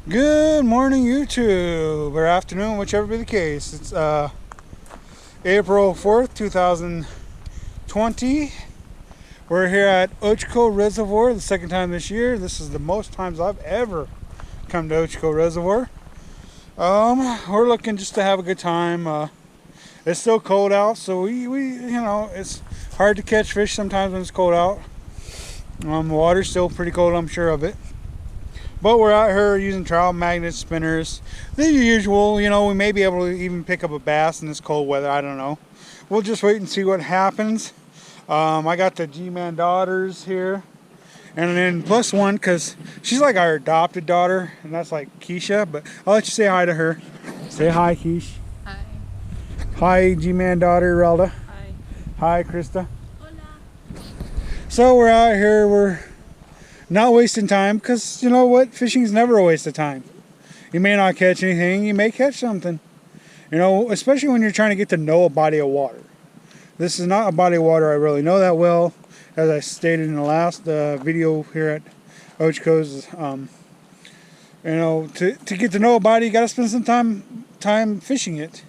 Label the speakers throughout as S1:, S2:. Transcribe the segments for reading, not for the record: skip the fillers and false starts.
S1: Good morning, YouTube, or afternoon, whichever be the case. It's April 4th, 2020. We're here at Ocheco Reservoir the second time this year. This is the most times I've ever come to Ocheco Reservoir. We're looking just to have a good time. It's still cold out, so we it's hard to catch fish sometimes when it's cold out. The water's still pretty cold, I'm sure of it. But we're out here using trout, magnets, spinners, the usual. We may be able to even pick up a bass in this cold weather. I don't know. We'll just wait and see what happens. I got the G-Man daughters here. And then plus one, because she's like our adopted daughter. And that's like Keisha. But I'll let you say hi to her. Say hi, Keish.
S2: Hi.
S1: Hi, G-Man daughter, Relda.
S2: Hi.
S1: Hi, Krista.
S2: Hola.
S1: So we're out here. We're not wasting time, because you know what? Fishing is never a waste of time. You may not catch anything, you may catch something. Especially when you're trying to get to know a body of water. This is not a body of water I really know that well, as I stated in the last video here at Ocheco's. To get to know a body, you got to spend some time fishing it.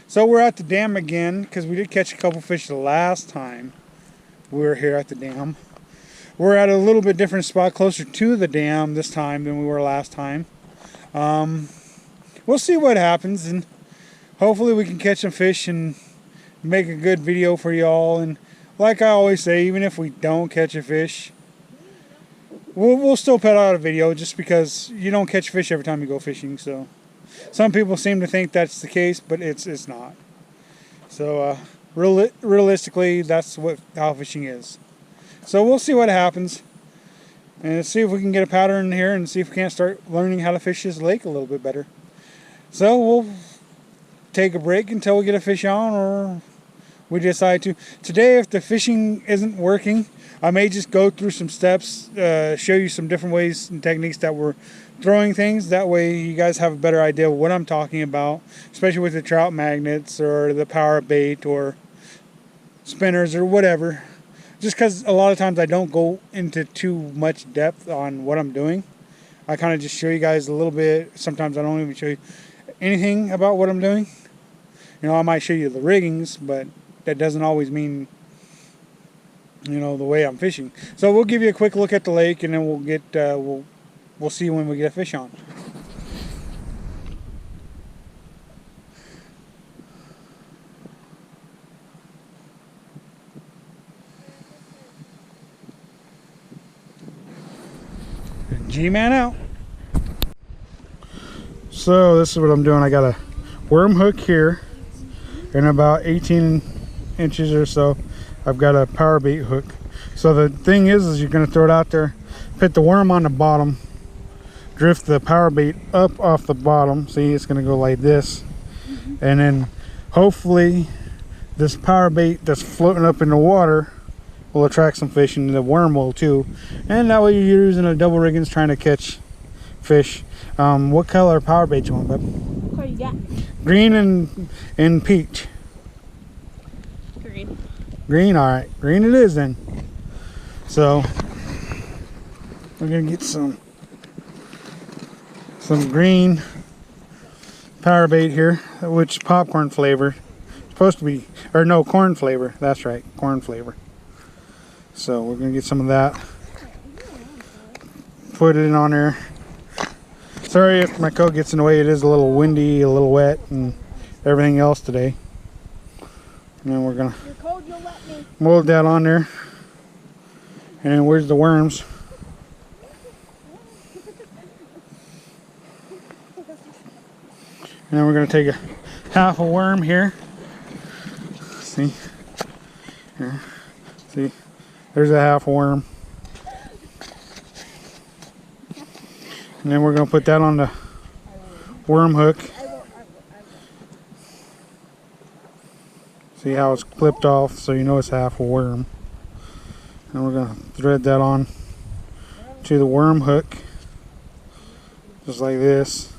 S1: So we're at the dam again, because we did catch a couple fish the last time we were here at the dam. We're at a little bit different spot, closer to the dam this time than we were last time. We'll see what happens, and hopefully we can catch some fish and make a good video for y'all. And like I always say, even if we don't catch a fish, we'll still put out a video, just because you don't catch fish every time you go fishing. So some people seem to think that's the case, but it's not. So realistically, that's how fishing is. So we'll see what happens, and see if we can get a pattern in here, and see if we can't start learning how to fish this lake a little bit better. So we'll take a break until we get a fish on, or we decide to. Today, if the fishing isn't working, I may just go through some steps, show you some different ways and techniques that we're throwing things. That way you guys have a better idea of what I'm talking about, especially with the trout magnets or the power bait or spinners or whatever. Just because a lot of times I don't go into too much depth on what I'm doing. I kind of just show you guys a little bit. Sometimes I don't even show you anything about what I'm doing. I might show you the riggings, but that doesn't always mean, the way I'm fishing. So we'll give you a quick look at the lake, and then we'll see when we get a fish on. G-Man out. So this is what I'm doing. I got a worm hook here, and about 18 inches or so I've got a power bait hook. So the thing is you're going to throw it out there, put the worm on the bottom, drift the power bait up off the bottom. See, it's going to go like this, and then hopefully this power bait that's floating up in the water will attract some fish, and the worm will too. And that way you're using a double riggings trying to catch fish. What color power bait you want, bub?
S2: What do you got?
S1: Green and peach.
S2: Green.
S1: Green, all right. Green it is then. So we're gonna get some green power bait here, which popcorn flavor. It's supposed to be, or no, corn flavor. That's right, corn flavor. So we're gonna get some of that. Put it on there. Sorry if my coat gets in the way. It is a little windy, a little wet, and everything else today. And then we're gonna mold that on there. And then where's the worms? And then we're gonna take a half a worm here. See? Here. See? There's a half a worm. And then we're going to put that on the worm hook. See how it's clipped off, so you know it's half a worm. And we're going to thread that on to the worm hook, just like this.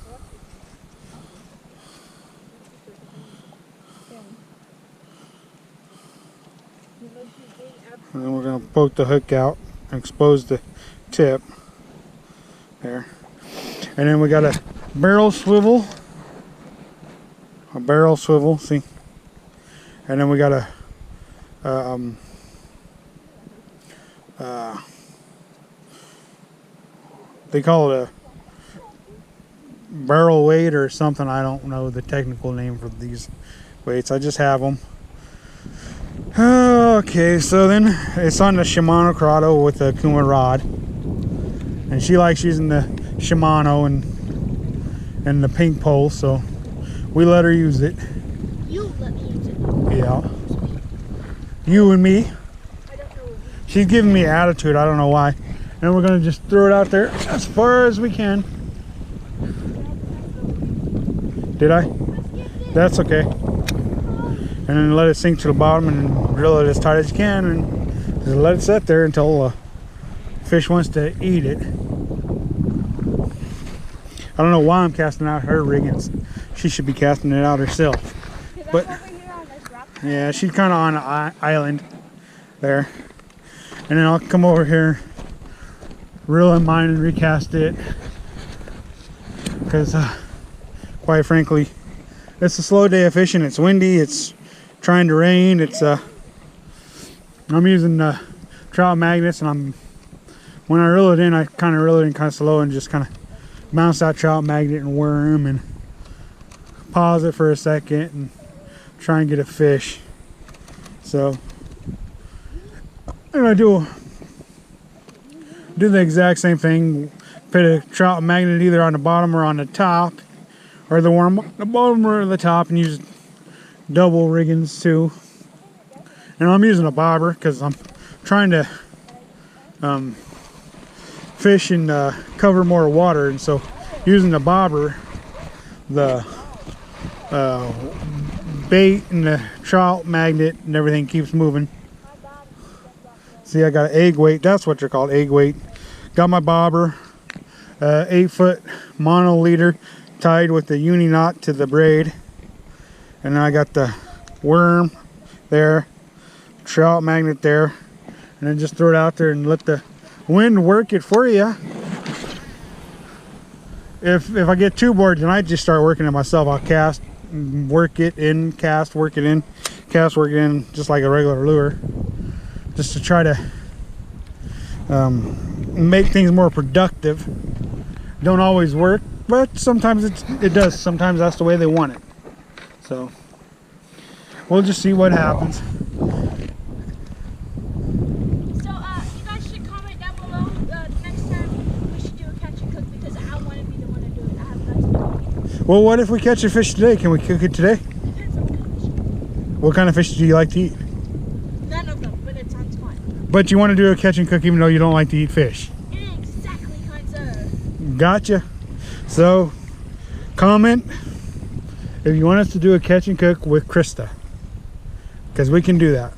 S1: And then we're going to poke the hook out and expose the tip there. And then we got a barrel swivel. See? And then we got a they call it a barrel weight or something. I don't know the technical name for these weights. I just have them. Okay, so then it's on the Shimano Corrado with the Kuma rod, and she likes using the Shimano and the pink pole, so we let her use it.
S2: You let me use it.
S1: Yeah. You and me.
S2: I don't know.
S1: She's giving me attitude. I don't know why. And we're gonna just throw it out there as far as we can. Did I? That's okay. And then let it sink to the bottom and drill it as tight as you can, and just let it sit there until fish wants to eat it. I don't know why I'm casting out her riggings. She should be casting it out herself. But yeah, she's kind of on an island there. And then I'll come over here, reel in mine and recast it. Because quite frankly, it's a slow day of fishing. It's windy, it's trying to rain. It's I'm using trout magnets, and when I reel it in, I kind of reel it in kind of slow and just kind of bounce that trout magnet and worm and pause it for a second and try and get a fish. So I'm gonna do the exact same thing. Put a trout magnet either on the bottom or on the top, or the worm on the bottom or the top, and use double riggings too. And I'm using a bobber because I'm trying to fish and cover more water, and so using the bobber, the bait and the trout magnet and everything keeps moving. See, I got an egg weight. That's what they're called, egg weight. Got my bobber, 8-foot mono leader tied with the uni knot to the braid, and then I got the worm there, trout magnet there, and then just throw it out there and let the wind work it for you. If I get too bored, then I just start working it myself. I'll cast, work it in, cast, work it in, cast, work it in, just like a regular lure, just to try to make things more productive. Don't always work, but sometimes it does. Sometimes that's the way they want it. So we'll just see what happens.
S2: So you guys should comment down below next time we should do a catch and cook, because I want to be the one to do it. I have guys to do it.
S1: Well, what if we catch a fish today? Can we cook it today?
S2: Depends on the fish.
S1: What kind of fish do you like to eat?
S2: None of them, but it sounds fun.
S1: But you want to do a catch and cook even though you don't like to eat fish?
S2: Exactly, kind sir.
S1: Gotcha. So comment if you want us to do a catch and cook with Krista, because we can do that.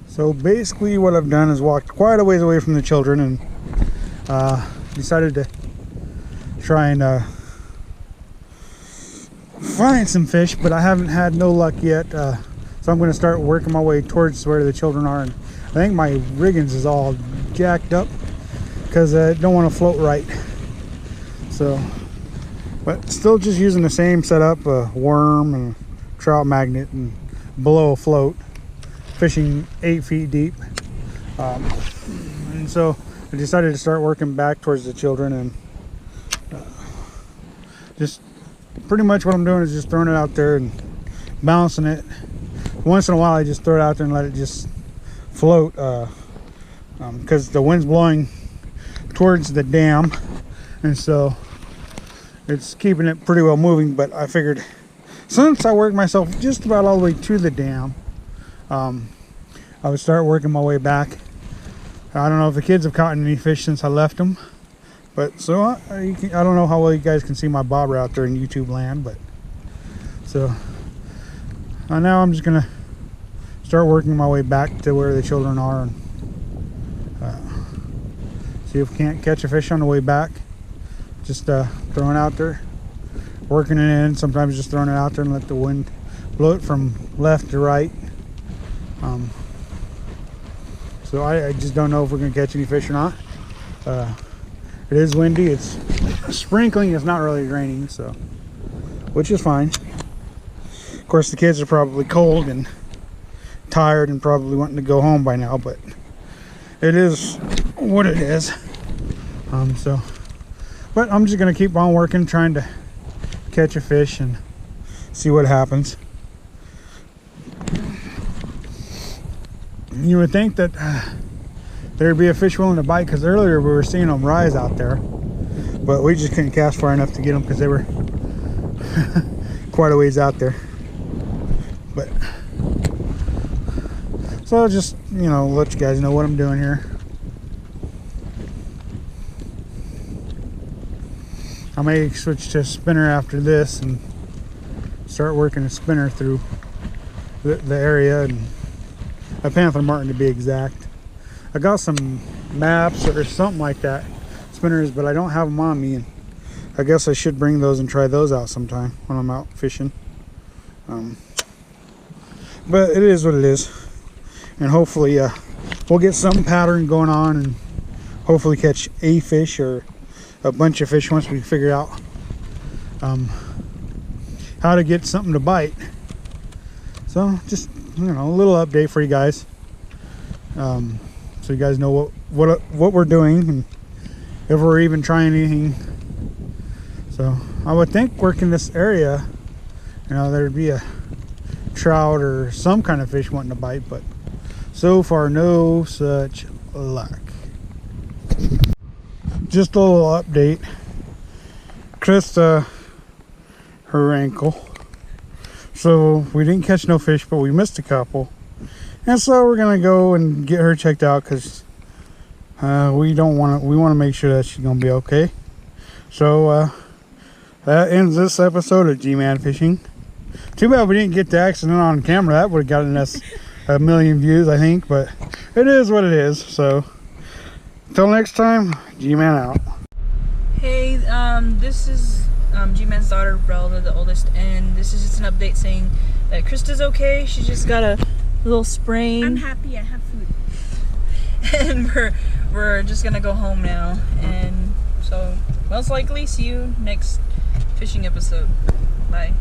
S1: So basically what I've done is walked quite a ways away from the children and decided to try and find some fish, but I haven't had no luck yet. So I'm going to start working my way towards where the children are, and I think my riggings is all jacked up because I don't want to float right. So, but still just using the same setup, a worm and trout magnet and below a float, fishing 8 feet deep. And so I decided to start working back towards the children, and just pretty much what I'm doing is just throwing it out there and balancing it. Once in a while I just throw it out there and let it just float, because the wind's blowing towards the dam, and so it's keeping it pretty well moving. But I figured since I worked myself just about all the way to the dam, I would start working my way back. I don't know if the kids have caught any fish since I left them, but so I don't know how well you guys can see my bobber out there in YouTube land, but so now I'm just gonna start working my way back to where the children are, and see if we can't catch a fish on the way back. Just throwing it out there, working it in, sometimes just throwing it out there and let the wind blow it from left to right. So I just don't know if we're gonna catch any fish or not. It is windy, it's sprinkling, it's not really raining, so, which is fine. Of course the kids are probably cold and tired and probably wanting to go home by now, but it is what it is. But I'm just gonna keep on working, trying to catch a fish and see what happens. You would think that there'd be a fish willing to bite, because earlier we were seeing them rise out there, but we just couldn't cast far enough to get them because they were quite a ways out there. But so I'll just, you know, let you guys know what I'm doing here. I may switch to a spinner after this and start working a spinner through the area, and a Panther Martin to be exact. I got some maps or something like that, spinners, but I don't have them on me, and I guess I should bring those and try those out sometime when I'm out fishing. But it is what it is, and hopefully we'll get some pattern going on and hopefully catch a fish or a bunch of fish once we figure out how to get something to bite. So just, you know, a little update for you guys, so you guys know what we're doing and if we're even trying anything. So I would think working this area, you know, there'd be a trout or some kind of fish wanting to bite, but so far no such luck. Just a little update. Krista, her ankle. So we didn't catch no fish, but we missed a couple. And so we're gonna go and get her checked out, because we want to make sure that she's gonna be okay. So that ends this episode of G-Man Fishing. Too bad we didn't get the accident on camera. That would have gotten us a million views, I think, but it is what it is. So until next time, G-Man out.
S3: Hey, this is G-Man's daughter, Brella, the oldest, and this is just an update saying that Krista's okay. She just got a little sprain.
S2: I'm happy I have food.
S3: And we're just gonna go home now, and so most likely see you next fishing episode. Bye.